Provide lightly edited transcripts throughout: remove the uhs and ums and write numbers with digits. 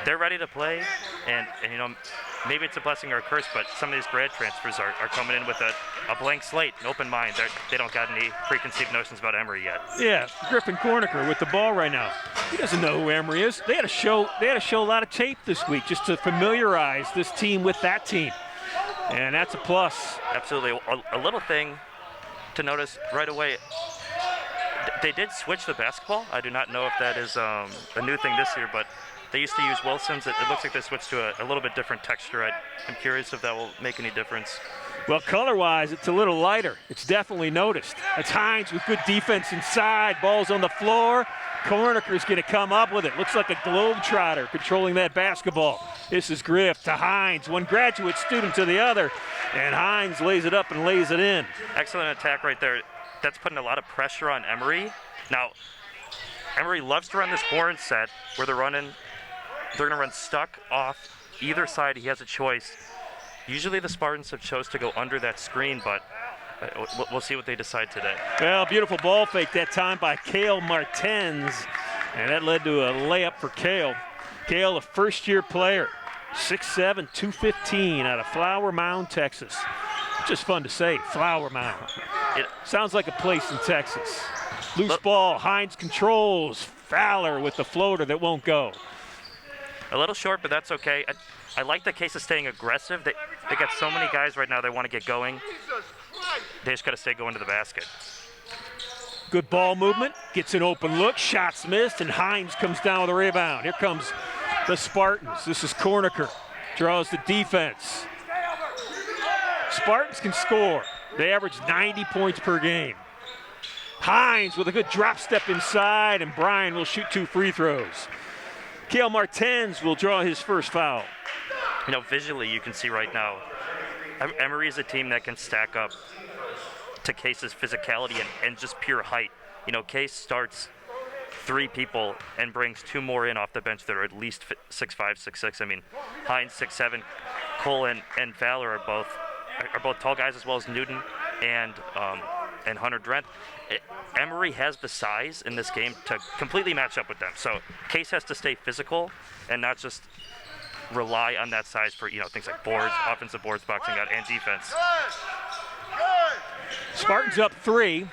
they're ready to play, and you know, maybe it's a blessing or a curse, but some of these grad transfers are coming in with a blank slate, an open mind. They don't got any preconceived notions about Emory yet. Yeah, Griffin Cornicker with the ball right now. He doesn't know who Emory is. They had to show a lot of tape this week just to familiarize this team with that team, and that's a plus. Absolutely. A little thing to notice right away. They did switch the basketball. I do not know if that is a new thing this year, but they used to use Wilson's. It looks like they switched to a little bit different texture. I'm curious if that will make any difference. Well, color-wise, it's a little lighter. It's definitely noticed. It's Hines with good defense inside. Ball's on the floor. Cornicker's going to come up with it. Looks like a globetrotter controlling that basketball. This is Griff to Hines, one graduate student to the other, and Hines lays it up and lays it in. Excellent attack right there. That's putting a lot of pressure on Emory. Now, Emory loves to run this horn set where they're going to run stuck off either side. He has a choice. Usually the Spartans have chose to go under that screen, but we'll see what they decide today. Well, beautiful ball fake that time by Cale Martens, and that led to a layup for Cale. Cale, a first-year player, 6'7", 215 out of Flower Mound, Texas. Just fun to say, Flower Mound. It sounds like a place in Texas. Loose ball, Hines controls. Fowler with the floater that won't go. A little short, but that's okay. I like the case of staying aggressive. They got so many guys right now they want to get going. They just got to stay going to the basket. Good ball movement, gets an open look, shots missed, and Hines comes down with a rebound. Here comes the Spartans. This is Cornicker, draws the defense. Spartans can score. They average 90 points per game. Hines with a good drop step inside, and Bryan will shoot 2 free throws. Cale Martens will draw his first foul. You know, visually you can see right now, Emory is a team that can stack up to Case's physicality and just pure height. You know, Case starts 3 people and brings 2 more in off the bench that are at least 6'5", 6'6". I mean, Hines 6'7", Cole and Fowler are both tall guys, as well as Newton and Hunter Drent. Emory has the size in this game to completely match up with them. So Case has to stay physical and not just rely on that size for, you know, things like boards, offensive boards, boxing out, and defense. Spartans up 3.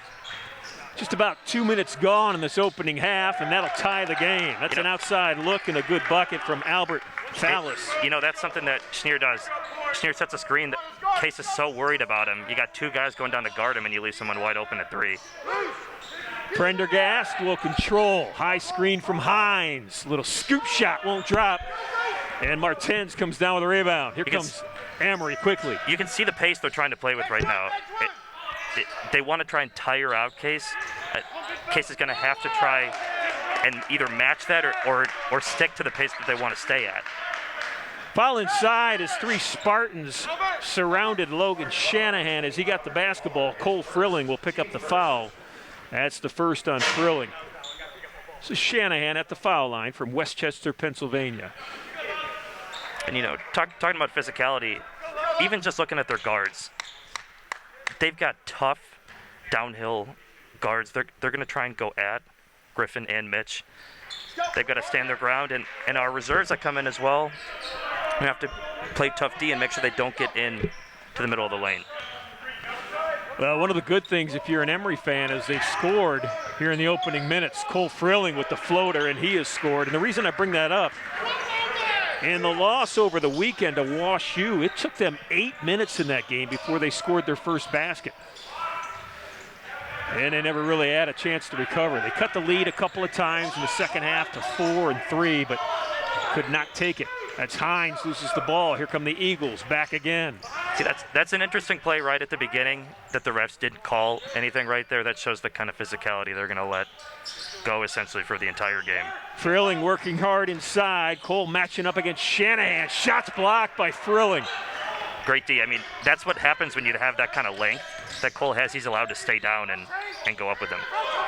Just about 2 minutes gone in this opening half, and that'll tie the game. That's an outside look and a good bucket from Albert Fallis. You know, that's something that Schneer does. Schneer sets a screen that Case is so worried about him. You got 2 guys going down to guard him, and you leave someone wide open at 3. Prendergast will control. High screen from Hines. Little scoop shot won't drop. And Martens comes down with a rebound. Here comes Emory quickly. You can see the pace they're trying to play with right now. They want to try and tire out Case. Case is going to have to try and either match that or stick to the pace that they want to stay at. Foul inside as 3 Spartans surrounded Logan Shanahan as he got the basketball. Cole Frilling will pick up the foul. That's the first on Frilling. This is Shanahan at the foul line from Westchester, Pennsylvania. And, you know, talking about physicality, even just looking at their guards, they've got tough downhill guards. They're going to try and go at Griffin and Mitch. They've got to stand their ground, and our reserves that come in as well, we have to play tough D and make sure they don't get in to the middle of the lane. Well, one of the good things if you're an Emory fan is they've scored here in the opening minutes. Cole Frilling with the floater, and he has scored. And the reason I bring that up, in the loss over the weekend to Wash U, it took them 8 minutes in that game before they scored their first basket. And they never really had a chance to recover. They cut the lead a couple of times in the second half to 4 and 3, but could not take it. That's Hines loses the ball. Here come the Eagles back again. See, that's an interesting play right at the beginning that the refs didn't call anything right there. That shows the kind of physicality they're going to let go essentially for the entire game. Frilling working hard inside. Cole matching up against Shanahan. Shots blocked by Frilling. Great D. I mean, that's what happens when you have that kind of length that Cole has. He's allowed to stay down and go up with him.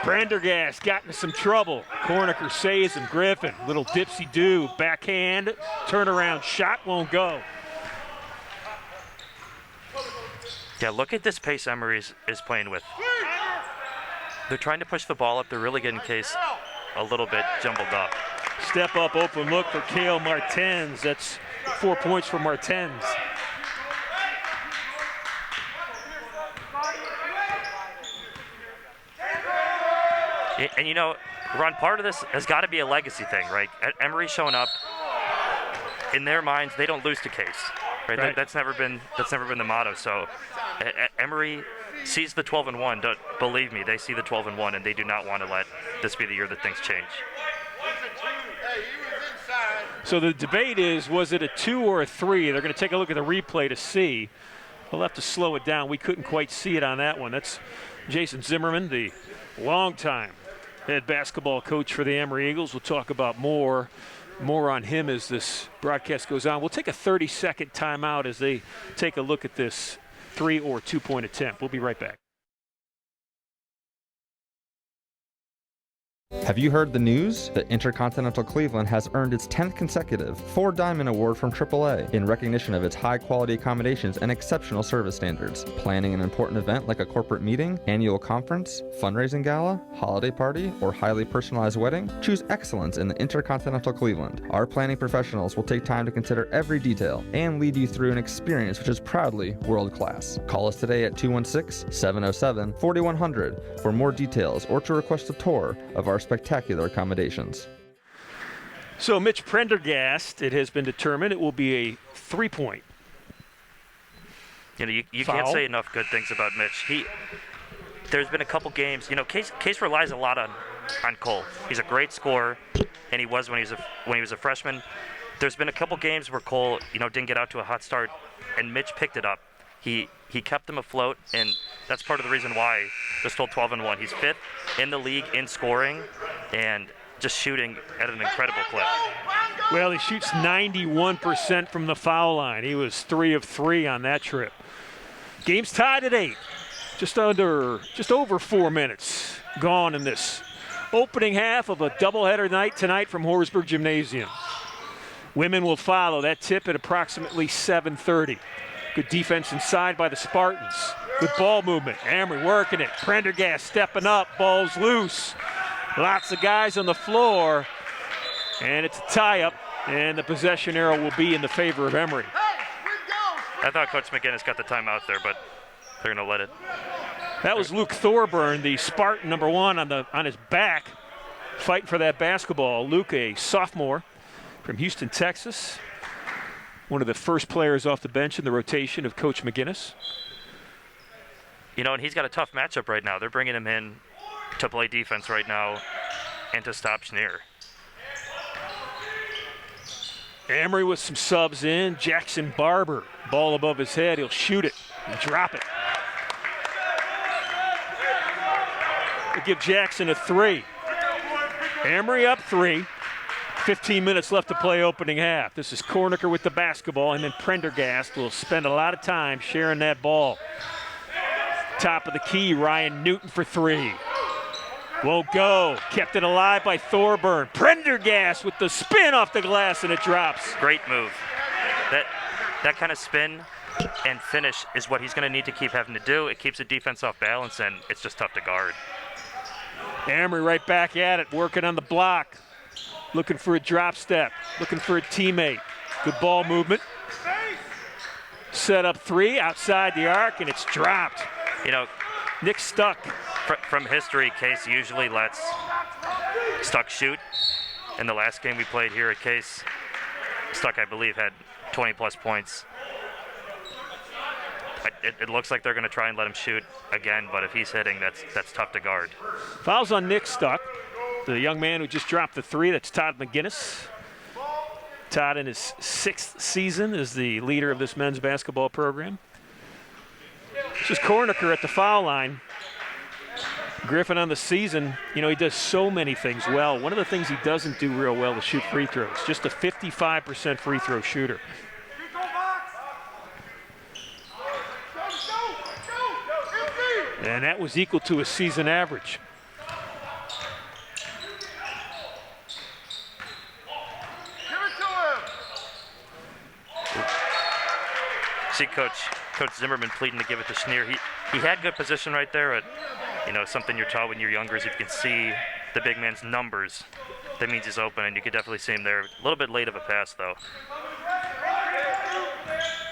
Prendergast got into some trouble. Cornicker saves him. Griffin, little dipsy-do. Backhand, turnaround shot won't go. Yeah, look at this pace Emory is playing with. They're trying to push the ball up. They're really getting Case a little bit jumbled up. Step up open look for Cale Martens. That's 4 points for Martens. And you know, Ron, part of this has got to be a legacy thing, right? Emory showing up. In their minds, they don't lose to Case, right? That's never been the motto. So, Emory sees the 12-1. Believe me, they see the 12-1, and they do not want to let this be the year that things change. So the debate is, was it a 2 or a 3? They're going to take a look at the replay to see. We'll have to slow it down. We couldn't quite see it on that one. That's Jason Zimmerman, the longtime head basketball coach for the Emory Eagles. We'll talk about more on him as this broadcast goes on. We'll take a 30-second timeout as they take a look at this 3 or 2-point attempt. We'll be right back. Have you heard the news? The Intercontinental Cleveland has earned its 10th consecutive 4-Diamond Award from AAA in recognition of its high-quality accommodations and exceptional service standards. Planning an important event like a corporate meeting, annual conference, fundraising gala, holiday party, or highly personalized wedding? Choose excellence in the Intercontinental Cleveland. Our planning professionals will take time to consider every detail and lead you through an experience which is proudly world-class. Call us today at 216-707-4100 for more details or to request a tour of our spectacular accommodations. So Mitch Prendergast, it has been determined it will be a 3-point. You know, you can't say enough good things about Mitch. There's been a couple games. You know, Case relies a lot on Cole. He's a great scorer, and he was when he was a freshman. There's been a couple games where Cole, you know, didn't get out to a hot start, and Mitch picked it up. He kept them afloat, and that's part of the reason why they're still 12-1. He's 5th in the league in scoring and just shooting at an incredible clip. Well, he shoots 91% from the foul line. He was 3 of 3 on that trip. Game's tied at 8. Just over 4 minutes gone in this opening half of a doubleheader night tonight from Horsburgh Gymnasium. Women will follow that tip at approximately 7:30. Good defense inside by the Spartans. Good ball movement. Emory working it. Prendergast stepping up. Ball's loose. Lots of guys on the floor. And it's a tie-up. And the possession arrow will be in the favor of Emory. I thought Coach McGinnis got the timeout there, but they're going to let it. That was Luke Thorburn, the Spartan number 1 on his back, fighting for that basketball. Luke, a sophomore from Houston, Texas. One of the first players off the bench in the rotation of Coach McGinnis. You know, and he's got a tough matchup right now. They're bringing him in to play defense right now and to stop Schneer. Emory with some subs in. Jackson Barber, ball above his head. He'll shoot it and drop it. We'll give Jackson a 3. Emory up 3. 15 minutes left to play opening half. This is Cornicker with the basketball, and then Prendergast will spend a lot of time sharing that ball. Top of the key, Ryan Newton for 3. Won't go. Kept it alive by Thorburn. Prendergast with the spin off the glass, and it drops. Great move. That kind of spin and finish is what he's going to need to keep having to do. It keeps the defense off balance, and it's just tough to guard. Emory right back at it, working on the block. Looking for a drop step, looking for a teammate. Good ball movement. Set up 3 outside the arc, and it's dropped. You know, Nick Stuck. From history, Case usually lets Stuck shoot. In the last game we played here at Case, Stuck, I believe, had 20-plus points. It looks like they're going to try and let him shoot again, but if he's hitting, that's tough to guard. Fouls on Nick Stuck. The young man who just dropped the 3, that's Todd McGinnis. Todd in his 6th season as the leader of this men's basketball program. This is Cornicker at the foul line. Griffin on the season, you know, he does so many things well. One of the things he doesn't do real well is shoot free throws. Just a 55% free throw shooter. And that was equal to his season average. See Coach Zimmerman pleading to give it to Schneer. He had good position right there. You know, something you're taught when you're younger is if you can see the big man's numbers that means he's open, and you could definitely see him there. A little bit late of a pass, though.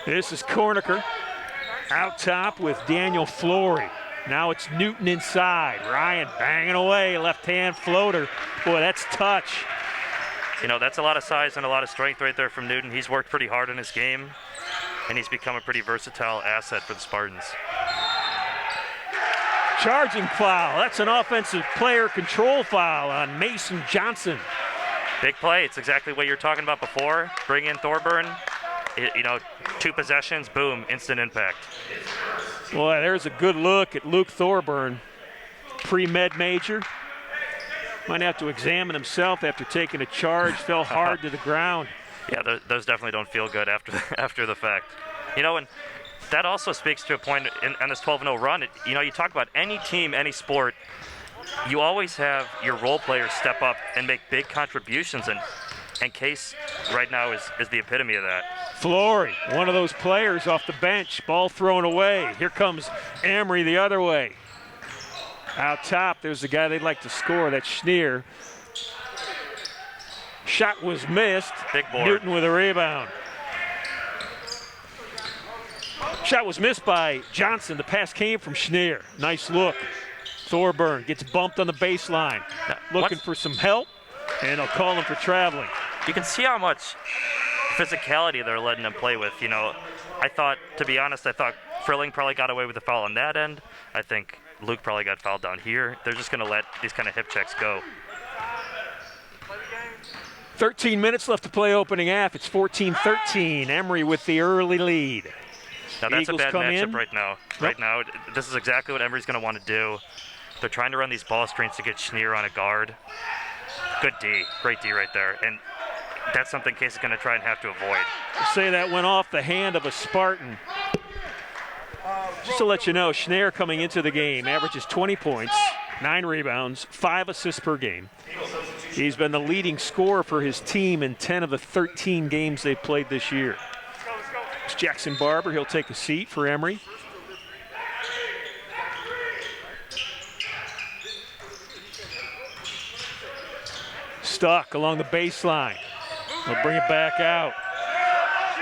This is Cornicker out top with Daniel Flory. Now it's Newton inside. Ryan banging away, left-hand floater. Boy, that's touch. You know, that's a lot of size and a lot of strength right there from Newton. He's worked pretty hard in his game, and he's become a pretty versatile asset for the Spartans. Charging foul. That's an offensive player control foul on Mason Johnson. Big play. It's exactly what you were talking about before. Bring in Thorburn. You know, 2 possessions, boom, instant impact. Boy, there's a good look at Luke Thorburn, pre-med major. Might have to examine himself after taking a charge, fell hard to the ground. Yeah, those definitely don't feel good after the fact. You know, and that also speaks to a point on this 12-0 run. You know, you talk about any team, any sport, you always have your role players step up and make big contributions, and Case right now is the epitome of that. Flory, one of those players off the bench, ball thrown away. Here comes Emory the other way. Out top, there's the guy they'd like to score, that's Schneer. Shot was missed. Big board. Newton with a rebound. Shot was missed by Johnson. The pass came from Schneer. Nice look. Thorburn gets bumped on the baseline. Looking for some help, and they'll call him for traveling. You can see how much physicality they're letting him play with. You know, to be honest, I thought Frilling probably got away with the foul on that end. I think Luke probably got fouled down here. They're just going to let these kind of hip checks go. 13 minutes left to play opening half. It's 14-13. Emory with the early lead. Now that's Eagles a bad come matchup in. right now. Right now, this is exactly what Emory's going to want to do. They're trying to run these ball screens to get Schneer on a guard. Good D. Great D right there. And that's something Case is going to try and have to avoid. Say that went off the hand of a Spartan. Just to let you know, Schneer coming into the game averages 20 points, 9 rebounds, 5 assists per game. He's been the leading scorer for his team in 10 of the 13 games they've played this year. It's Jackson Barber. He'll take a seat for Emory. Stuck along the baseline. They'll bring it back out.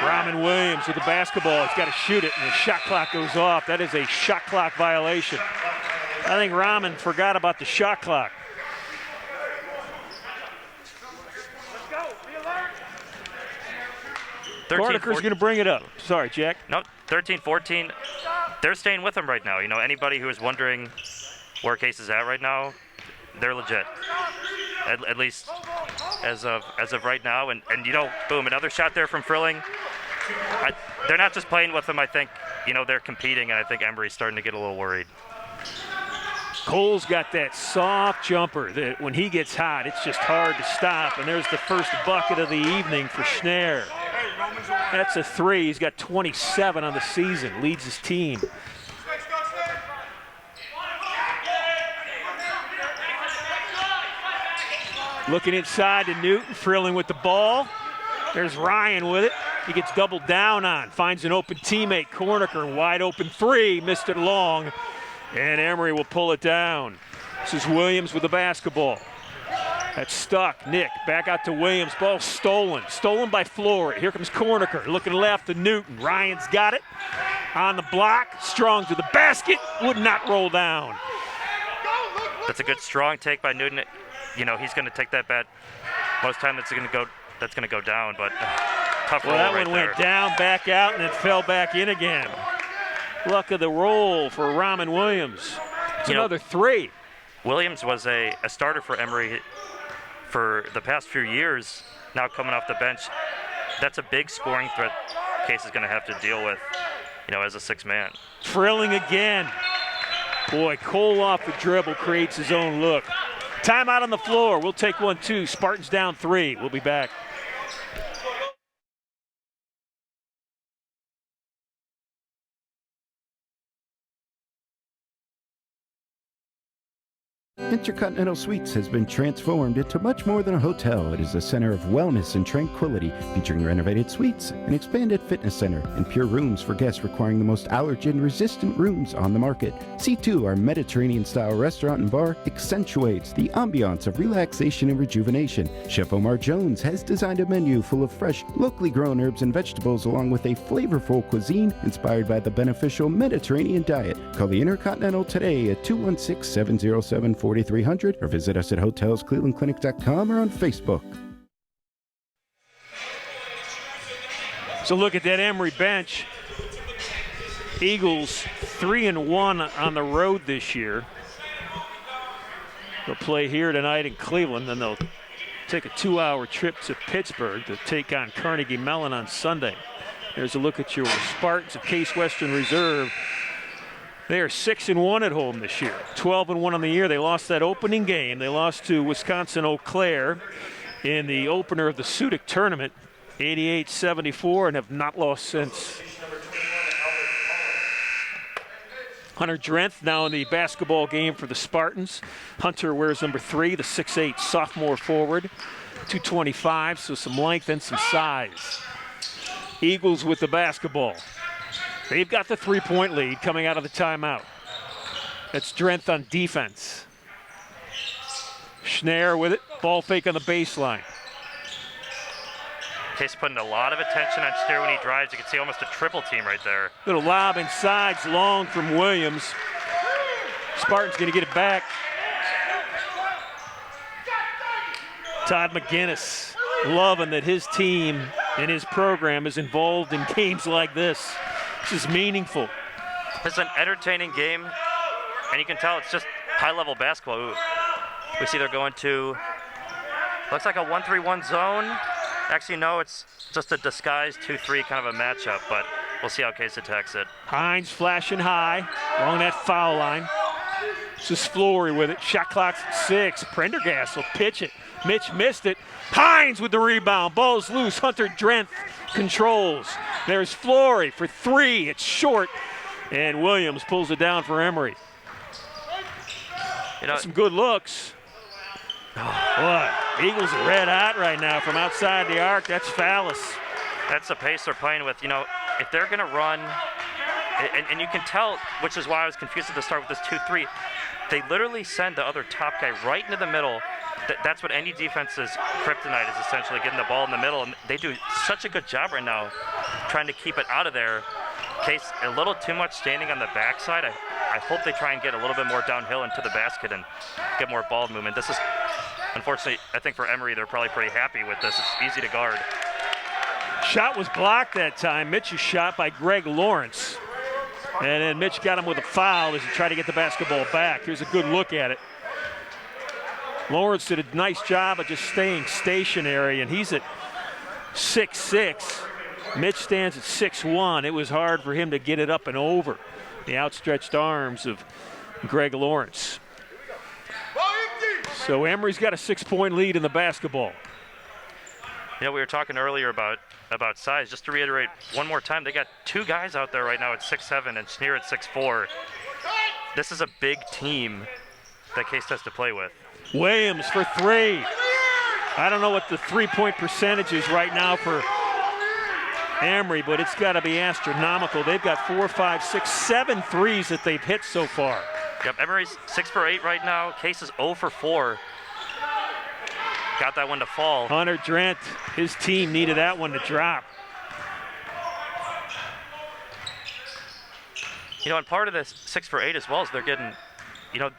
Rahman Williams with the basketball. He's got to shoot it, and the shot clock goes off. That is a shot clock violation. I think Rahman forgot about the shot clock. Corniker's going to bring it up. Sorry, Jack. No, 13-14. They're staying with him right now. You know, anybody who is wondering where Case is at right now, they're legit. At least as of right now. And you know, boom, another shot there from Frilling. They're not just playing with him. I think, you know, they're competing, and I think Emory's starting to get a little worried. Cole's got that soft jumper that when he gets hot, it's just hard to stop. And there's the first bucket of the evening for Schneer. That's a 3. He's got 27 on the season, leads his team. Looking inside to Newton, Frilling with the ball. There's Ryan with it. He gets doubled down on, finds an open teammate, Cornicker, wide open 3, missed it long, and Emory will pull it down. This is Williams with the basketball. That's stuck. Nick back out to Williams. Ball stolen. Stolen by Flory. Here comes Cornicker. Looking left to Newton. Ryan's got it. On the block. Strong to the basket. Would not roll down. That's a good strong take by Newton. You know, he's going to take that bet. Most time that's going to go down, but tough roll that right one there. went down, back out, and it fell back in again. Luck of the roll for Rahman Williams. It's another 3. Williams was a starter for Emory for the past few years. Now coming off the bench, that's a big scoring threat Case is going to have to deal with, you know, as a 6-man. Frilling again. Boy, Cole off the dribble creates his own look. Timeout on the floor. We'll take 1-2. Spartans down 3. We'll be back. Intercontinental Suites has been transformed into much more than a hotel. It is a center of wellness and tranquility, featuring renovated suites, an expanded fitness center, and pure rooms for guests requiring the most allergen-resistant rooms on the market. C2, our Mediterranean-style restaurant and bar, accentuates the ambiance of relaxation and rejuvenation. Chef Omar Jones has designed a menu full of fresh, locally grown herbs and vegetables, along with a flavorful cuisine inspired by the beneficial Mediterranean diet. Call the Intercontinental today at 216-707-4300 or visit us at hotelsclevelandclinic.com or on Facebook. So look at that Emory bench. Eagles 3-1 on the road this year. They'll play here tonight in Cleveland, then they'll take a 2-hour trip to Pittsburgh to take on Carnegie Mellon on Sunday. There's a look at your Spartans of Case Western Reserve. They are 6-1 at home this year, 12-1 on the year. They lost that opening game. They lost to Wisconsin Eau Claire in the opener of the Sudic tournament, 88-74, and have not lost since. Hunter Drenth now in the basketball game for the Spartans. Hunter wears number 3, the 6'8" sophomore forward, 225, so some length and some size. Eagles with the basketball. They've got the 3-point lead coming out of the timeout. That's Drenth on defense. Schneier with it, ball fake on the baseline. Case putting a lot of attention on Schneier when he drives. You can see almost a triple team right there. Little lob inside, it's long from Williams. Spartans gonna get it back. Todd McGinnis loving that his team and his program is involved in games like this. This is meaningful. It's an entertaining game, and you can tell it's just high-level basketball. We see they're going to, looks like a 1-3-1 zone. Actually, no, it's just a disguised 2-3 kind of a matchup, but we'll see how Case attacks it. Hines flashing high along that foul line. This is Flory with it. Shot clock's at 6. Prendergast will pitch it. Mitch missed it. Hines with the rebound. Ball's loose. Hunter Drenth controls. There's Flory for 3. It's short. And Williams pulls it down for Emory. You know, some good looks. Boy, Eagles are red hot right now from outside the arc. That's Fallis. That's the pace they're playing with. You know, if they're going to run, and you can tell, which is why I was confused at the start with this 2-3, they literally send the other top guy right into the middle. That's what any defense's kryptonite is, essentially, getting the ball in the middle. And they do such a good job right now trying to keep it out of there. Case a little too much standing on the backside. I hope they try and get a little bit more downhill into the basket and get more ball movement. This is, unfortunately, I think for Emory, they're probably pretty happy with this. It's easy to guard. Shot was blocked that time. Mitch's shot by Greg Lawrence. And then Mitch got him with a foul as he tried to get the basketball back. Here's a good look at it. Lawrence did a nice job of just staying stationary, and he's at 6'6". Mitch stands at 6'1". It was hard for him to get it up and over the outstretched arms of Greg Lawrence. So Emory's got a 6-point lead in the basketball. You know, we were talking earlier about size. Just to reiterate one more time, they got 2 guys out there right now at 6'7" and Schneier at 6'4". This is a big team that Case has to play with. Williams for 3. I don't know what the 3-point percentage is right now for Emory, but it's got to be astronomical. They've got 4, 5, 6, 7 threes that they've hit so far. Yep, Emory's 6 for 8 right now. Case is 0 for 4. Got that one to fall. Hunter Drenth, his team needed that one to drop. You know, and part of this 6 for 8 as well is they're getting, you know,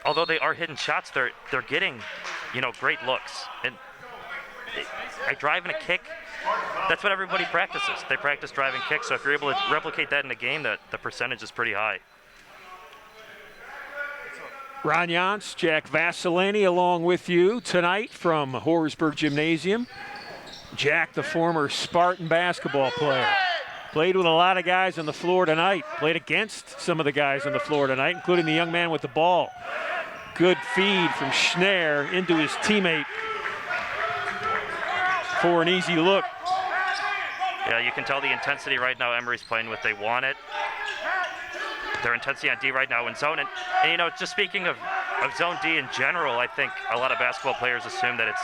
although they are hitting shots, they're getting, you know, great looks. And I drive and a kick, that's what everybody practices. They practice driving kicks, so if you're able to replicate that in the game, the percentage is pretty high. Ron Jantz, Jack Vaselaney along with you tonight from Horsburgh Gymnasium. Jack, the former Spartan basketball player. Played with a lot of guys on the floor tonight. Played against some of the guys on the floor tonight, including the young man with the ball. Good feed from Schneier into his teammate for an easy look. Yeah, you can tell the intensity right now Emory's playing with. They want it. Their intensity on D right now in zone. And you know, just speaking of of zone D in general, I think a lot of basketball players assume that it's,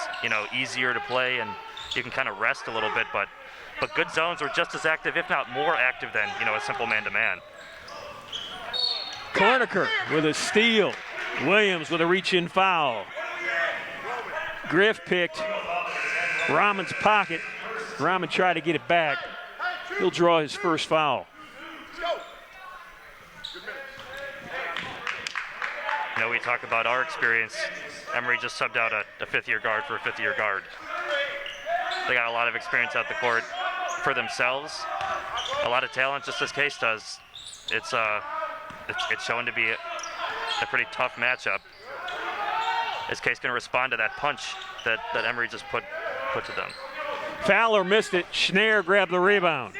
easier to play and you can kind of rest a little bit, but good zones are just as active, if not more active than, a simple man-to-man. Korniker with a steal. Williams with a reach-in foul. Griff picked Rahman's pocket. Rahman tried to get it back. He'll draw his first foul. We talk about our experience. Emory just subbed out a fifth-year guard for a fifth-year guard. They got a lot of experience out the court for themselves. A lot of talent, just as Case does. It's showing to be a pretty tough matchup. Is Case going to respond to that punch that Emory just put to them? Fowler missed it. Schneier grabbed the rebound.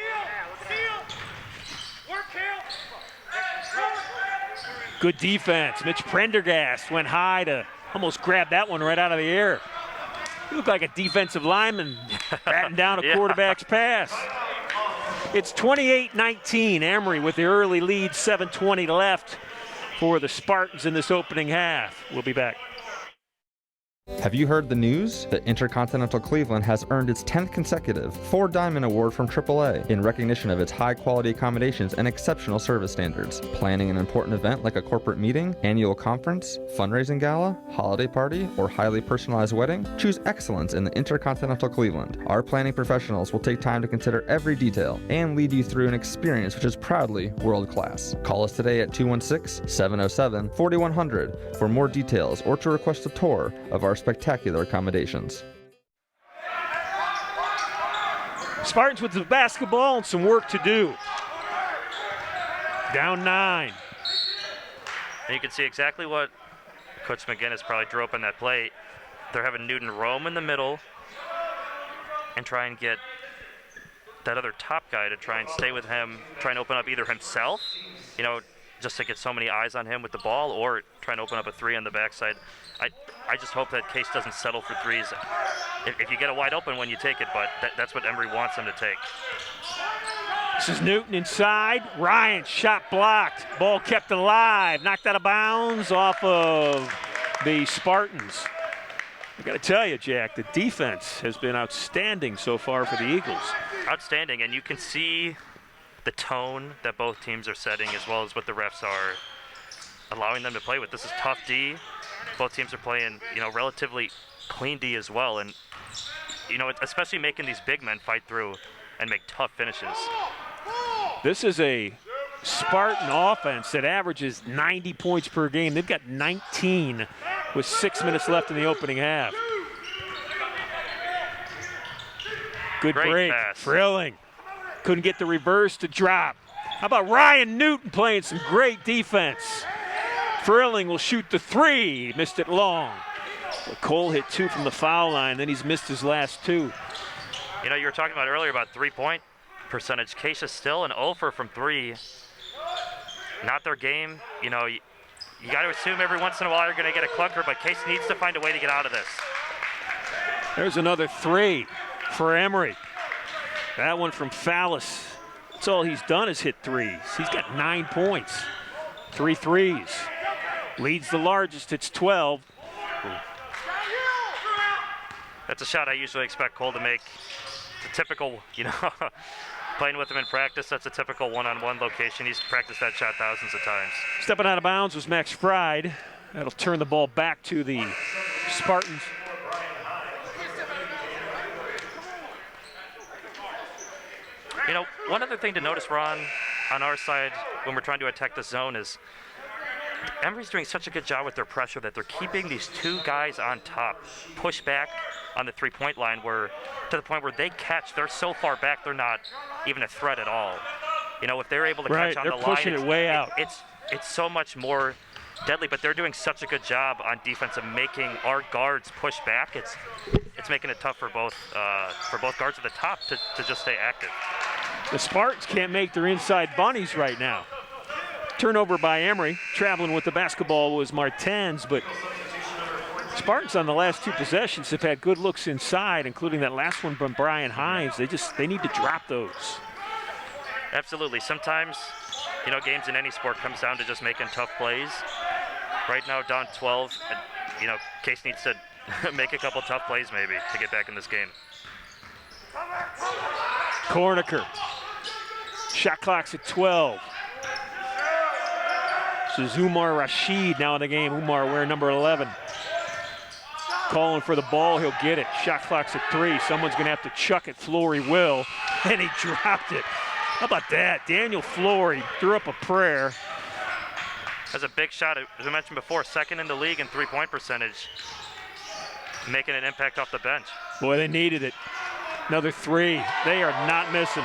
Good defense. Mitch Prendergast went high to almost grab that one right out of the air. He looked like a defensive lineman batting down a quarterback's pass. It's 28-19. Emory with the early lead, 7:20 left for the Spartans in this opening half. We'll be back. Have you heard the news? That Intercontinental Cleveland has earned its 10th consecutive 4-Diamond Award from AAA in recognition of its high-quality accommodations and exceptional service standards. Planning an important event like a corporate meeting, annual conference, fundraising gala, holiday party, or highly personalized wedding? Choose excellence in the Intercontinental Cleveland. Our planning professionals will take time to consider every detail and lead you through an experience which is proudly world-class. Call us today at 216-707-4100 for more details or to request a tour of our spectacular accommodations. Spartans with the basketball and some work to do. Down 9. And you can see exactly what Coach McGinnis probably drew up in that play. They're having Newton roam in the middle and try and get that other top guy to try and stay with him, try and open up either himself, just to get so many eyes on him with the ball, or try and open up a three on the backside. I just hope that Case doesn't settle for threes. If you get a wide open one, you take it, but that's what Emory wants him to take. This is Newton inside. Ryan, shot blocked. Ball kept alive. Knocked out of bounds off of the Spartans. I got to tell you, Jack, the defense has been outstanding so far for the Eagles. Outstanding, and you can see the tone that both teams are setting as well as what the refs are allowing them to play with. This is tough D. Both teams are playing, relatively clean D as well, and especially making these big men fight through and make tough finishes. This is a Spartan offense that averages 90 points per game. They've got 19 with 6 minutes left in the opening half. Good Great break. pass. Frilling couldn't get the reverse to drop. How about Ryan Newton playing some great defense? Frilling will shoot the three. Missed it long. Cole hit 2 from the foul line, then he's missed his last 2. You were talking about earlier about three-point percentage. Case is still an 0 from 3. Not their game. You got to assume every once in a while you're going to get a clunker, but Case needs to find a way to get out of this. There's another 3 for Emory. That one from Fallis. That's all he's done is hit threes. He's got 9 points. 3 threes. Leads the largest, it's 12. That's a shot I usually expect Cole to make. It's a typical, playing with him in practice, that's a typical one-on-one location. He's practiced that shot thousands of times. Stepping out of bounds was Max Fried. That'll turn the ball back to the Spartans. One other thing to notice, Ron, on our side when we're trying to attack the zone is Emory's doing such a good job with their pressure that they're keeping these 2 guys on top, push back on the three-point line, where to the point where they catch, they're so far back they're not even a threat at all. If they're able to catch on the line, they're pushing it way out. It's so much more deadly, but they're doing such a good job on defense of making our guards push back. It's making it tough for both guards at the top to just stay active. The Spartans can't make their inside bunnies right now. Turnover by Emory. Traveling with the basketball was Martens, but Spartans on the last 2 possessions have had good looks inside, including that last one from Brian Hines. They need to drop those. Absolutely. Sometimes, games in any sport comes down to just making tough plays. Right now, down 12. And, you know, Case needs to make a couple tough plays maybe to get back in this game. Corniker. Shot clock's at 12. This is Umar Rashid now in the game. Umar wearing number 11. Calling for the ball, he'll get it. Shot clock's at 3. Someone's going to have to chuck it. Flory will, and he dropped it. How about that? Daniel Flory threw up a prayer. That's a big shot, as I mentioned before, second in the league in three-point percentage, making an impact off the bench. Boy, they needed it. Another 3. They are not missing.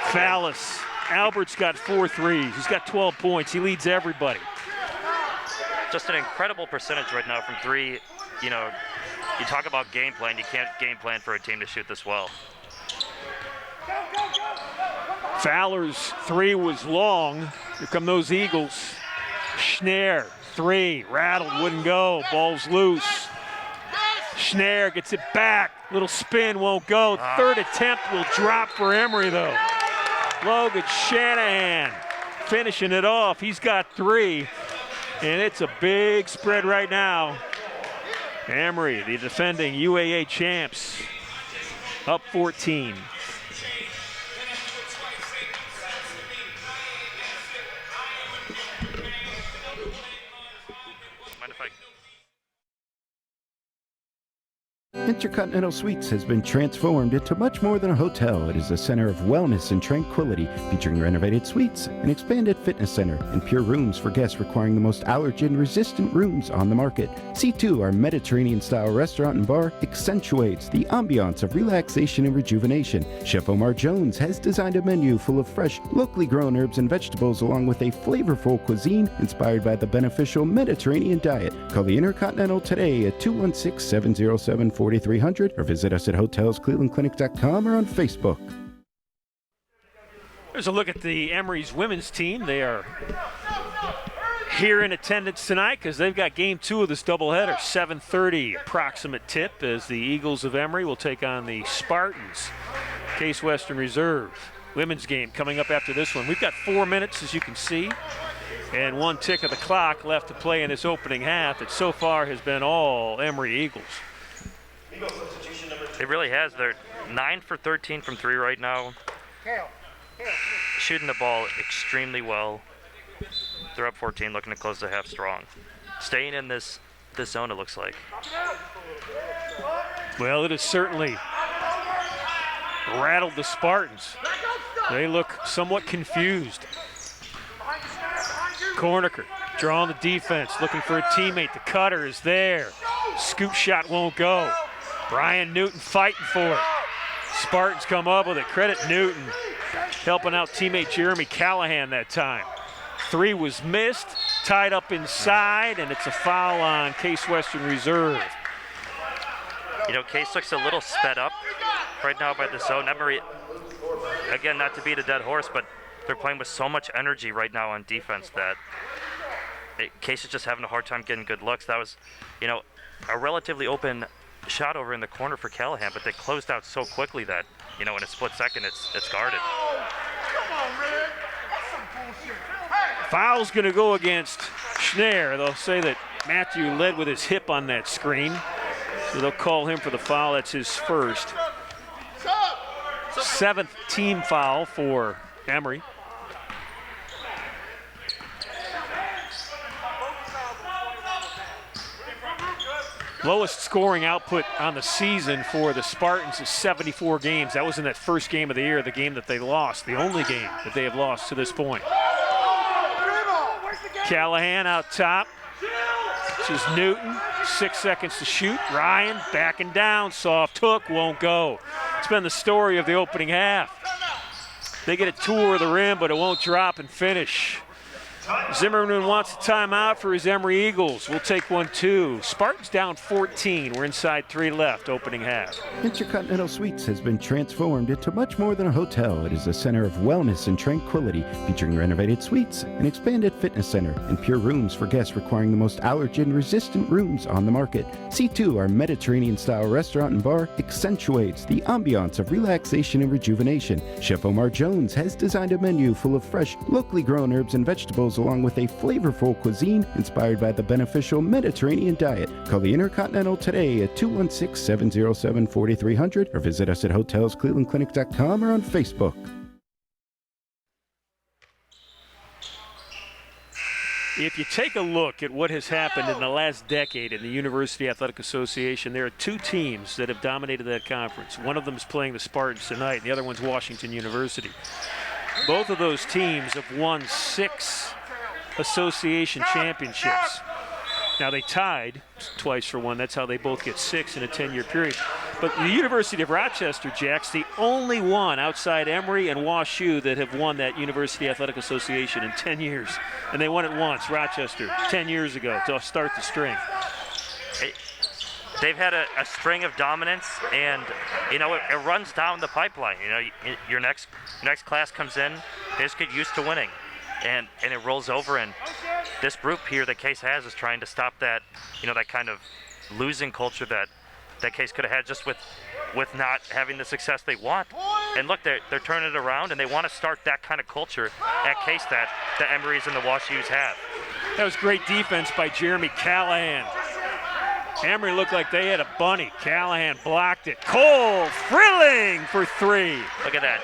Fallis. Albert's got 4 threes. He's got 12 points. He leads everybody. Just an incredible percentage right now from 3. You know, you talk about game plan. You can't game plan for a team to shoot this well. Fowler's 3 was long. Here come those Eagles. Schnarr, 3, rattled, wouldn't go. Ball's loose. Schnarr gets it back. Little spin, won't go. Third attempt will drop for Emory, though. Logan Shanahan finishing it off. He's got 3, and it's a big spread right now. Emory, the defending UAA champs, up 14. Intercontinental Suites has been transformed into much more than a hotel. It is a center of wellness and tranquility, featuring renovated suites, an expanded fitness center, and pure rooms for guests requiring the most allergen-resistant rooms on the market. C2, our Mediterranean-style restaurant and bar, accentuates the ambiance of relaxation and rejuvenation. Chef Omar Jones has designed a menu full of fresh, locally grown herbs and vegetables, along with a flavorful cuisine inspired by the beneficial Mediterranean diet. Call the Intercontinental today at 216-707-4300 or visit us at hotelsclevelandclinic.com or on Facebook. There's a look at the Emory's women's team. They are here in attendance tonight because they've got game 2 of this doubleheader. 7:30 approximate tip as the Eagles of Emory will take on the Spartans. Case Western Reserve. Women's game coming up after this one. We've got 4 minutes, as you can see, and 1 tick of the clock left to play in this opening half. That so far has been all Emory Eagles. It really has. They're 9 for 13 from 3 right now. Shooting the ball extremely well. They're up 14, looking to close the half strong. Staying in this zone, it looks like. Well, it has certainly rattled the Spartans. They look somewhat confused. Corniker drawing the defense, looking for a teammate. The cutter is there. Scoop shot won't go. Brian Newton fighting for it. Spartans come up with it. Credit Newton helping out teammate Jeremy Callahan that time. 3 was missed, tied up inside, and it's a foul on Case Western Reserve. You know, Case looks a little sped up right now by the zone. Emory, again, not to beat a dead horse, but they're playing with so much energy right now on defense that Case is just having a hard time getting good looks. That was, you know, a relatively open shot over in the corner for Callahan, but they closed out so quickly that, you know, in a split second, it's guarded. Foul's going to go against Schnarr. They'll say that Matthew led with his hip on that screen, so they'll call him for the foul. That's his first. 7th team foul for Emory. Lowest scoring output on the season for the Spartans is 74 games. That was in that first game of the year, the game that they lost, the only game that they have lost to this point. Callahan out top. This is Newton. 6 seconds to shoot. Ryan backing down. Soft hook won't go. It's been the story of the opening half. They get a tour of the rim, but it won't drop and finish. Zimmerman wants a timeout for his Emory Eagles. We'll take one too. Spartans down 14. We're inside 3 left, opening half. Intercontinental Suites has been transformed into much more than a hotel. It is a center of wellness and tranquility, featuring renovated suites, an expanded fitness center, and pure rooms for guests requiring the most allergen-resistant rooms on the market. C2, our Mediterranean-style restaurant and bar, accentuates the ambiance of relaxation and rejuvenation. Chef Omar Jones has designed a menu full of fresh, locally grown herbs and vegetables, meals along with a flavorful cuisine inspired by the beneficial Mediterranean diet. Call the Intercontinental today at 216-707-4300 or visit us at hotelsclevelandclinic.com or on Facebook. If you take a look at what has happened in the last decade in the University Athletic Association, there are two teams that have dominated that conference. One of them is playing the Spartans tonight, and the other one's Washington University. Both of those teams have won 6 association championships. Now, they tied twice for one. That's how they both get 6 in a 10-year period. But the University of Rochester, Jack's the only one outside Emory and WashU that have won that University Athletic Association in 10 years. And they won it once, Rochester, 10 years ago to start the string. They've had a string of dominance, and it runs down the pipeline. Your next class comes in, they just get used to winning, and it rolls over. And this group here that Case has is trying to stop that, that kind of losing culture that Case could have had just with not having the success they want. And look, they're turning it around, and they want to start that kind of culture at Case that the Emorys and the WashUs have. That was great defense by Jeremy Callahan. Emory looked like they had a bunny. Callahan blocked it. Cole thrilling for 3. Look at that.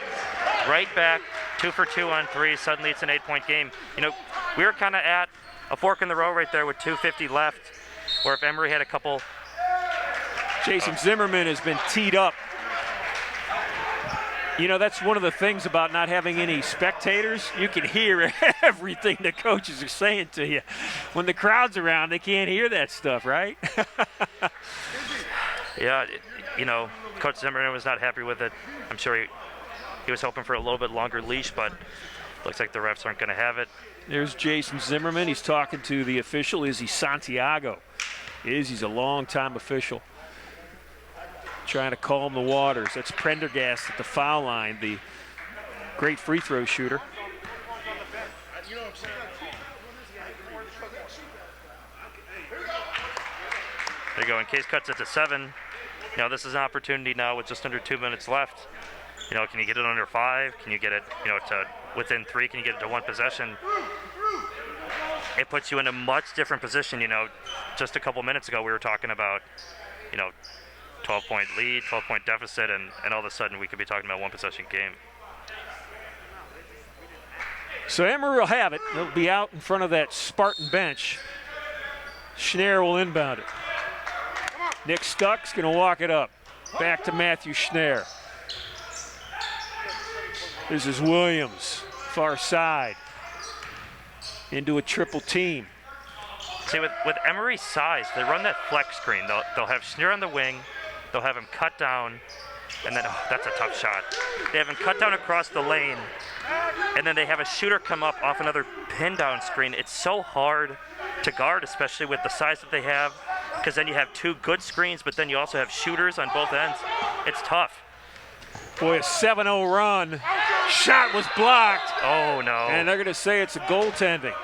Right back, 2 for 2 on 3. Suddenly it's an 8-point game. We were kind of at a fork in the road right there with 2:50 left, or if Emory had a couple. Jason Zimmerman has been teed up. That's one of the things about not having any spectators. You can hear everything the coaches are saying to you. When the crowd's around, they can't hear that stuff, right? Yeah, Coach Zimmerman was not happy with it. I'm sure he was hoping for a little bit longer leash, but looks like the refs aren't going to have it. There's Jason Zimmerman. He's talking to the official, Izzy Santiago. Izzy's a long-time official, trying to calm the waters. That's Prendergast at the foul line, the great free throw shooter. There you go, and Case cuts it to 7. This is an opportunity now with just under 2 minutes left. Can you get it under 5? Can you get it, to within 3? Can you get it to 1 possession? It puts you in a much different position. Just a couple minutes ago we were talking about, 12-point lead, 12-point deficit, and all of a sudden we could be talking about 1 possession game. So Emory will have it. They'll be out in front of that Spartan bench. Schnarr will inbound it. Nick Stuck's going to walk it up. Back to Matthew Schnarr. This is Williams, far side. Into a triple team. See, with Emory's size, they run that flex screen. They'll have Schnarr on the wing. They'll have him cut down, and then, that's a tough shot. They have him cut down across the lane, and then they have a shooter come up off another pin down screen. It's so hard to guard, especially with the size that they have, because then you have 2 good screens, but then you also have shooters on both ends. It's tough. Boy, a 7-0 run. Shot was blocked. Oh, no. And they're going to say it's a goaltending.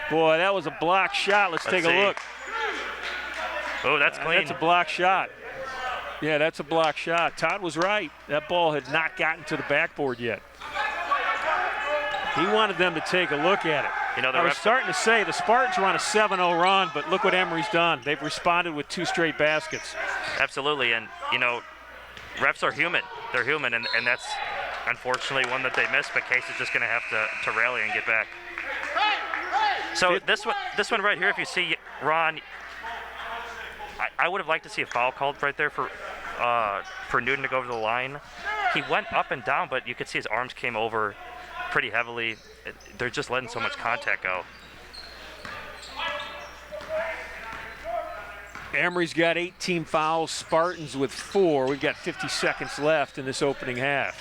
Boy, that was a blocked shot. Let's take a look. Oh, that's clean. That's a blocked shot. Yeah, that's a blocked shot. Todd was right. That ball had not gotten to the backboard yet. He wanted them to take a look at it. I was starting to say the Spartans were on a 7-0 run, but look what Emory's done. They've responded with 2 straight baskets. Absolutely, and, refs are human. They're human, and that's unfortunately one that they missed, but Case is just going to have to rally and get back. So this one right here, if you see, Ron, I would have liked to see a foul called right there for Newton to go over the line. He went up and down, but you could see his arms came over pretty heavily. They're just letting so much contact go. Emory's got 18 fouls, Spartans with 4. We've got 50 seconds left in this opening half.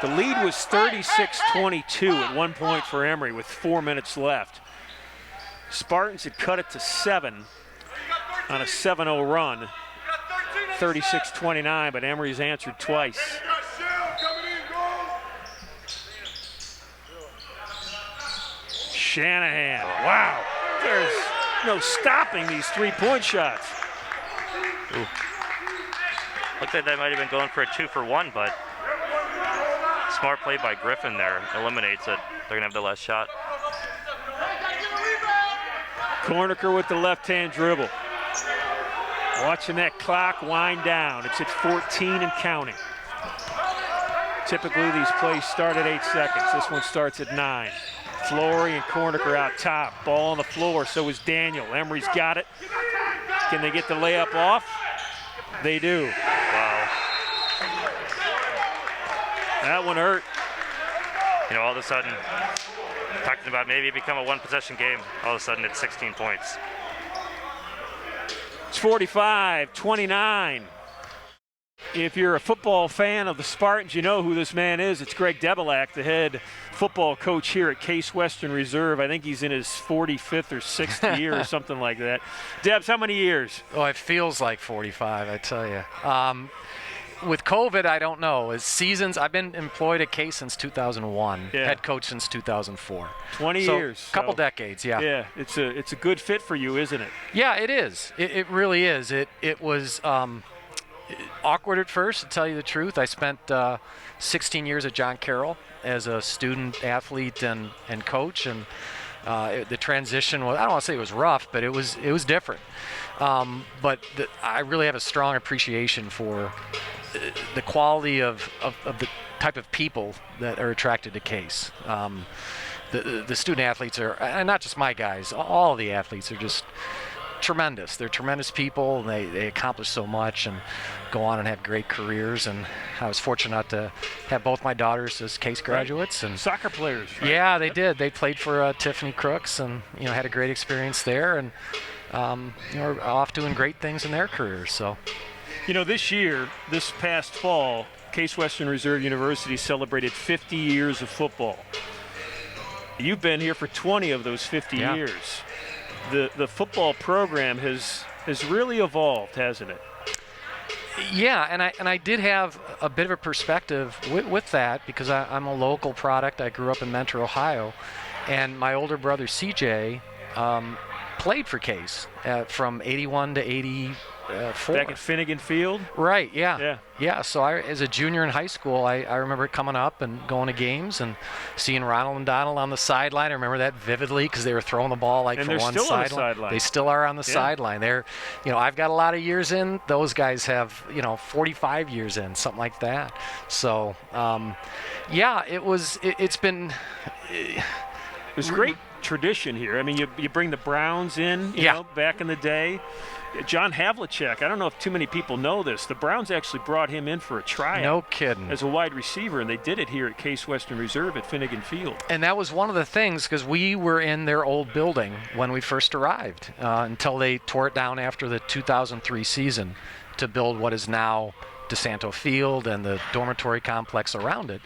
The lead was 36-22 at one point for Emory with 4 minutes left. Spartans had cut it to 7 on a 7-0 run, 36-29, but Emory's answered twice. Shanahan, wow. no stopping these three-point shots. Ooh. Looked like they might have been going for a 2-for-1, but smart play by Griffin there. Eliminates it. They're going to have the last shot. Corniker with the left-hand dribble. Watching that clock wind down. It's at 14 and counting. Typically, these plays start at 8 seconds. This one starts at 9. Flory and Corniker out top. Ball on the floor, so is Daniel. Emory's got it. Can they get the layup off? They do. Wow. That one hurt. You know, all of a sudden, talking about maybe become a one-possession game, all of a sudden it's 16 points. It's 45-29. If you're a football fan of the Spartans, you know who this man is. It's Greg Debelak, the head football coach here at Case Western Reserve. I think he's in his 45th or 6th year or something like that. Debs, how many years? Oh, it feels like 45, I tell you. With COVID, I don't know. As seasons, I've been employed at Case since 2001, head coach since 2004. 20 years. Couple decades, yeah. Yeah, it's a good fit for you, isn't it? Yeah, it is. It really is. It was awkward at first, to tell you the truth. I spent 16 years at John Carroll as a student athlete and coach, and the transition was, I don't want to say it was rough, but it was different. But I really have a strong appreciation for the quality of the type of people that are attracted to Case. The student athletes are, and not just my guys, all the athletes are just tremendous. They're tremendous people, and they accomplish so much and go on and have great careers. And I was fortunate to have both my daughters as Case graduates. Right. And soccer players, right? Yeah, they did. They played for Tiffany Crooks, and had a great experience there, and are off doing great things in their careers. So, this past fall, Case Western Reserve University celebrated 50 years of football. You've been here for 20 of those 50 years. The football program has really evolved, hasn't it? Yeah, and I did have a bit of a perspective with that, because I'm a local product. I grew up in Mentor, Ohio, and my older brother CJ played for Case from 81 to 84. Back at Finnegan Field? Right, yeah. So as a junior in high school, I remember coming up and going to games and seeing Ronald and Donald on the sideline. I remember that vividly, because they were throwing the ball from one sideline. They still are on the sideline. They're, I've got a lot of years in. Those guys have, 45 years in, something like that. So, it's been... It was great tradition here. I mean, you bring the Browns in, you know, back in the day. John Havlicek, I don't know if too many people know this. The Browns actually brought him in for a tryout. No kidding. As a wide receiver, and they did it here at Case Western Reserve at Finnegan Field. And that was one of the things, because we were in their old building when we first arrived, until they tore it down after the 2003 season to build what is now DeSanto Field and the dormitory complex around it.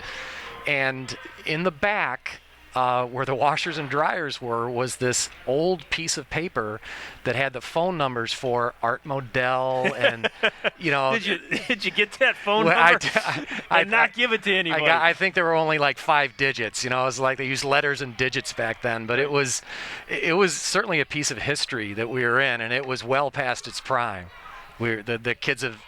And in the back, where the washers and dryers was this old piece of paper that had the phone numbers for Art Modell and, Did you get that phone number? I not give it to anybody. I think there were only like 5 digits. It was like they used letters and digits back then. But it was certainly a piece of history that we were in, and it was well past its prime. The kids of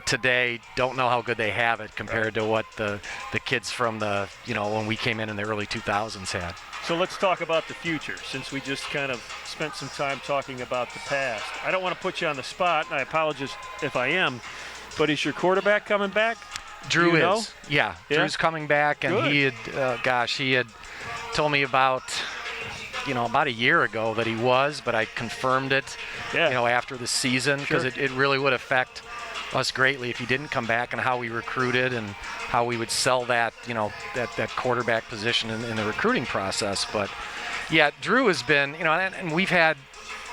today don't know how good they have it compared to what the kids from when we came in the early 2000s had. So let's talk about the future, since we just kind of spent some time talking about the past. I don't want to put you on the spot, and I apologize if I am, but is your quarterback coming back? Drew is. Yeah, Drew's coming back, and Good. he had told me about a year ago that he was, but I confirmed it, after the season, because it really would affect us greatly if he didn't come back, and how we recruited and how we would sell that, that quarterback position in the recruiting process. But yeah, Drew has been, and we've had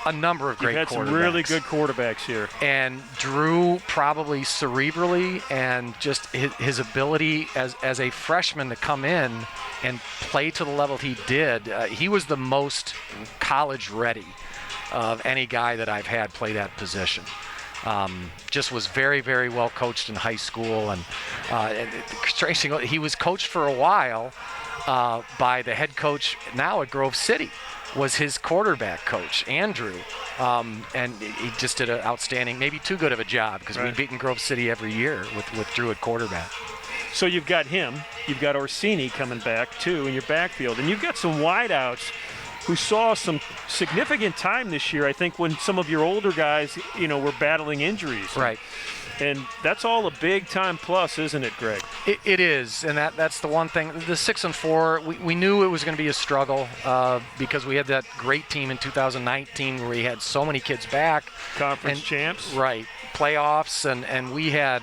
a number of great quarterbacks. You've had some really good quarterbacks here. And Drew, probably cerebrally, and just his ability as a freshman to come in and play to the level he did, he was the most college ready of any guy that I've had play that position. Just was very, very well coached in high school, and he was coached for a while by the head coach now at Grove City. was his quarterback coach, Andrew. And he just did an outstanding, maybe too good of a job, because we've beaten Grove City every year with Drew at quarterback. So you've got him, you've got Orsini coming back too in your backfield, and you've got some wideouts who saw some significant time this year, I think, when some of your older guys, were battling injuries. Right. And that's all a big-time plus, isn't it, Greg? It is, and that's the one thing. The 6-4, we knew it was going to be a struggle because we had that great team in 2019 where we had so many kids back. Conference champs. Right. Playoffs, and we had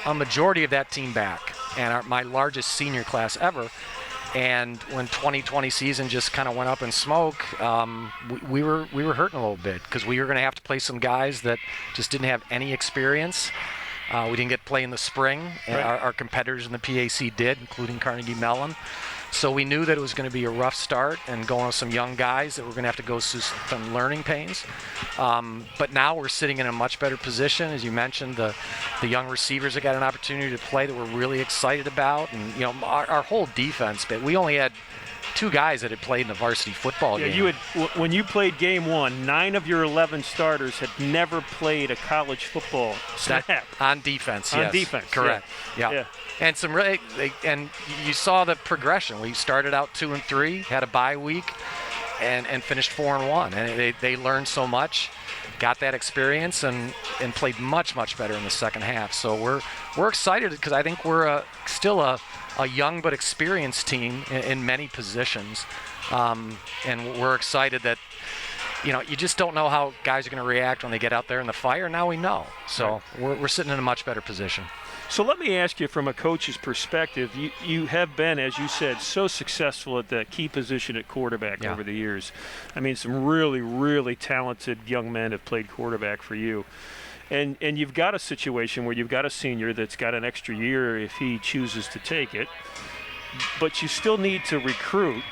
a majority of that team back, and my largest senior class ever. And when 2020 season just kind of went up in smoke, we were hurting a little bit because we were going to have to play some guys that just didn't have any experience. We didn't get to play in the spring. And our competitors in the PAC did, including Carnegie Mellon. So we knew that it was going to be a rough start and going with some young guys that were going to have to go through some learning pains. But now we're sitting in a much better position. As you mentioned, the young receivers that got an opportunity to play that we're really excited about. And, our whole defense, but we only had 2 guys that had played in the varsity football game. When you played game 1, 9 of your 11 starters had never played a college football snap. On defense, yes. On defense, correct. Yeah. And and you saw the progression. We started out 2-3, had a bye week, and finished 4-1. And they learned so much, got that experience, and played much, much better in the second half. So we're excited because I think we're still a young but experienced team in many positions, and we're excited that you just don't know how guys are going to react when they get out there in the fire. Now we know, so we're sitting in a much better position. So let me ask you, from a coach's perspective, you have been, as you said, so successful at that key position at quarterback over the years. I mean, some really, really talented young men have played quarterback for you. And you've got a situation where you've got a senior that's got an extra year if he chooses to take it, but you still need to recruit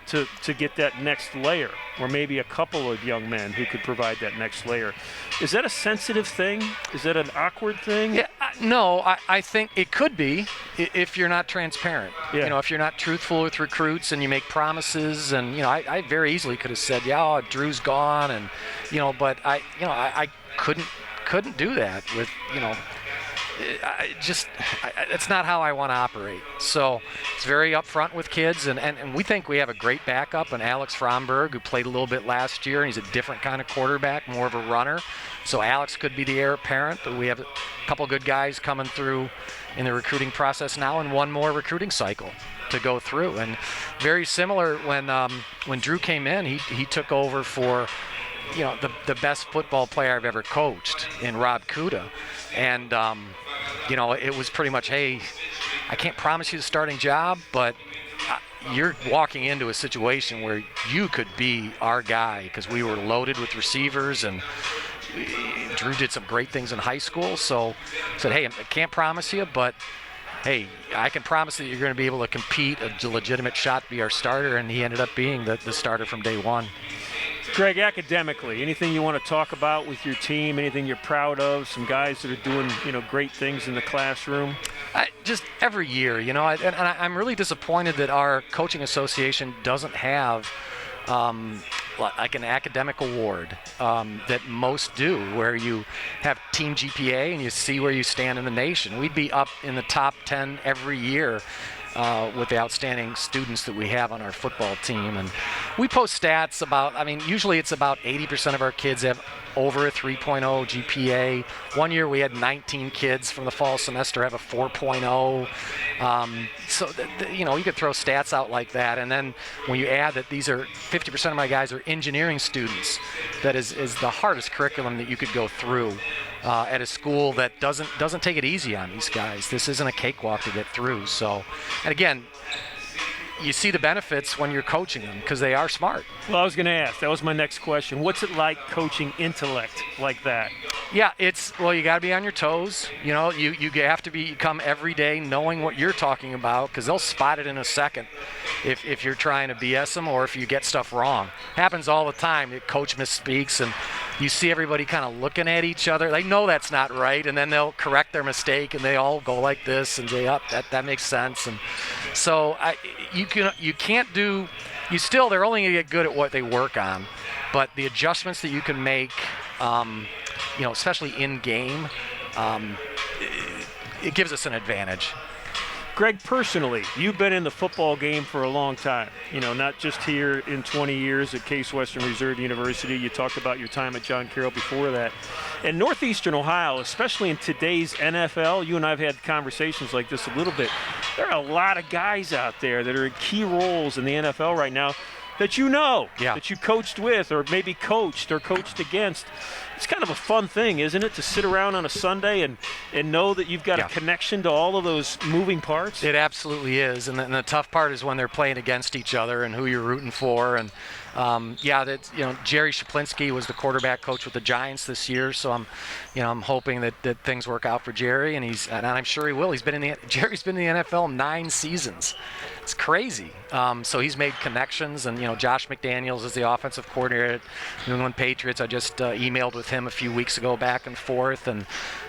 to get that next layer, or maybe a couple of young men who could provide that next layer. Is that a sensitive thing? Is that an awkward thing? Yeah, no, I think it could be if you're not transparent. Yeah. If you're not truthful with recruits and you make promises, and I very easily could have said, Drew's gone, and but I couldn't do that with it's not how I want to operate. So it's very upfront with kids, and we think we have a great backup in Alex Fromberg, who played a little bit last year, and he's a different kind of quarterback, more of a runner. So Alex could be the heir apparent, but we have a couple good guys coming through in the recruiting process now, and one more recruiting cycle to go through. And very similar when Drew came in, he took over for the best football player I've ever coached in Rob Kuda. And, it was pretty much, hey, I can't promise you the starting job, but you're walking into a situation where you could be our guy, because we were loaded with receivers, and Drew did some great things in high school. So I said, hey, I can't promise you, but hey, I can promise that you're going to be able to compete, a legitimate shot to be our starter, and he ended up being the starter from day one. Greg, academically, anything you want to talk about with your team, anything you're proud of, some guys that are doing, great things in the classroom? Just every year, and I'm really disappointed that our coaching association doesn't have like an academic award that most do, where you have team GPA and you see where you stand in the nation. We'd be up in the top 10 every year with the outstanding students that we have on our football team. And we post stats usually it's about 80% of our kids have over a 3.0 GPA. One year we had 19 kids from the fall semester have a 4.0. So, you could throw stats out like that. And then when you add that these are 50% of my guys are engineering students, that is the hardest curriculum that you could go through at a school that doesn't take it easy on these guys. This isn't a cakewalk to get through. So, and again, you see the benefits when you're coaching them because they are smart. Well, I was going to ask. That was my next question. What's it like coaching intellect like that? Yeah, you got to be on your toes. You have to come every day knowing what you're talking about, because they'll spot it in a second if you're trying to BS them or if you get stuff wrong. Happens all the time. The coach misspeaks, and you see everybody kind of looking at each other. They know that's not right, and then they'll correct their mistake, and they all go like this and say, that makes sense. And so you can't do they're only going to get good at what they work on, but the adjustments that you can make, especially in game, it gives us an advantage. Greg, personally, you've been in the football game for a long time, not just here in 20 years at Case Western Reserve University. You talked about your time at John Carroll before that. In Northeastern Ohio, especially in today's NFL, you and I have had conversations like this a little bit. There are a lot of guys out there that are in key roles in the NFL right now that that you coached with or maybe coached or coached against. It's kind of a fun thing, isn't it, to sit around on a Sunday and know that you've got a connection to all of those moving parts? It absolutely is, and the tough part is when they're playing against each other and who you're rooting for. And Jerry Shaplinski was the quarterback coach with the Giants this year, so I'm hoping that things work out for Jerry, and I'm sure he will. Jerry's been in the NFL 9 seasons. It's crazy. So he's made connections, and Josh McDaniels is the offensive coordinator at New England Patriots. I just emailed with him a few weeks ago, back and forth, and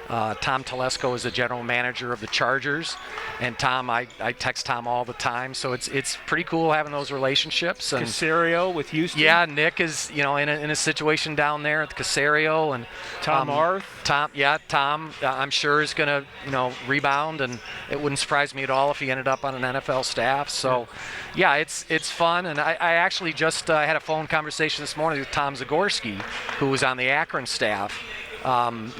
Tom Telesco is the general manager of the Chargers, and I text Tom all the time. So it's pretty cool having those relationships. And Caserio with Houston. Yeah, Nick is in a situation down there at Caserio, and Tom Arth. Tom, I'm sure is going to rebound, and it wouldn't surprise me at all if he ended up on an NFL staff. So, it's fun, and I actually just had a phone conversation this morning with Tom Zagorski, who was on the Akron staff. And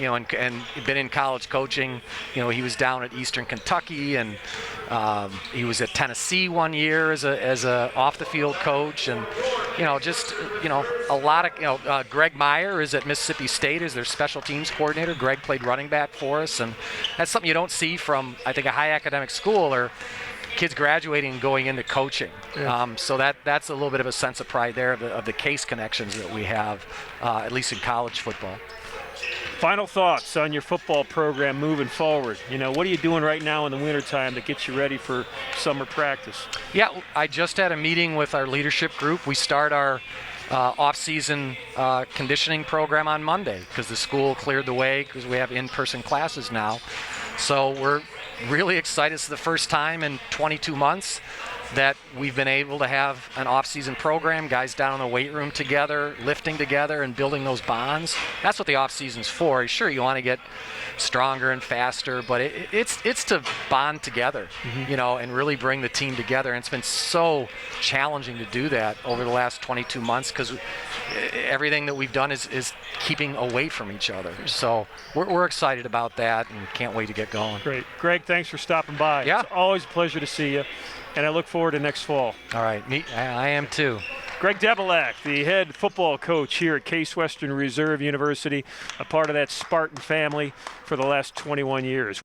been in college coaching. He was down at Eastern Kentucky, and he was at Tennessee one year as a off the field coach, and a lot of Greg Meyer is at Mississippi State as their special teams coordinator. Greg played running back for us, and that's something you don't see from, I think, a high academic school or kids graduating and going into coaching. So that's a little bit of a sense of pride there of the Case connections that we have, at least in college football. Final thoughts on your football program moving forward. What are you doing right now in the wintertime that gets you ready for summer practice? Yeah, I just had a meeting with our leadership group. We start our off-season conditioning program on Monday because the school cleared the way because we have in-person classes now. So we're really excited. It's the first time in 22 months that we've been able to have an off-season program, guys down in the weight room together, lifting together and building those bonds. That's what the off-season's for. Sure, you want to get stronger and faster, but it's to bond together, and really bring the team together. And it's been so challenging to do that over the last 22 months because everything that we've done is keeping away from each other. So we're excited about that and can't wait to get going. Great. Greg, thanks for stopping by. Yeah. It's always a pleasure to see you, and I look forward to next fall. All right. I am too. Greg Debelak, the head football coach here at Case Western Reserve University, a part of that Spartan family for the last 21 years.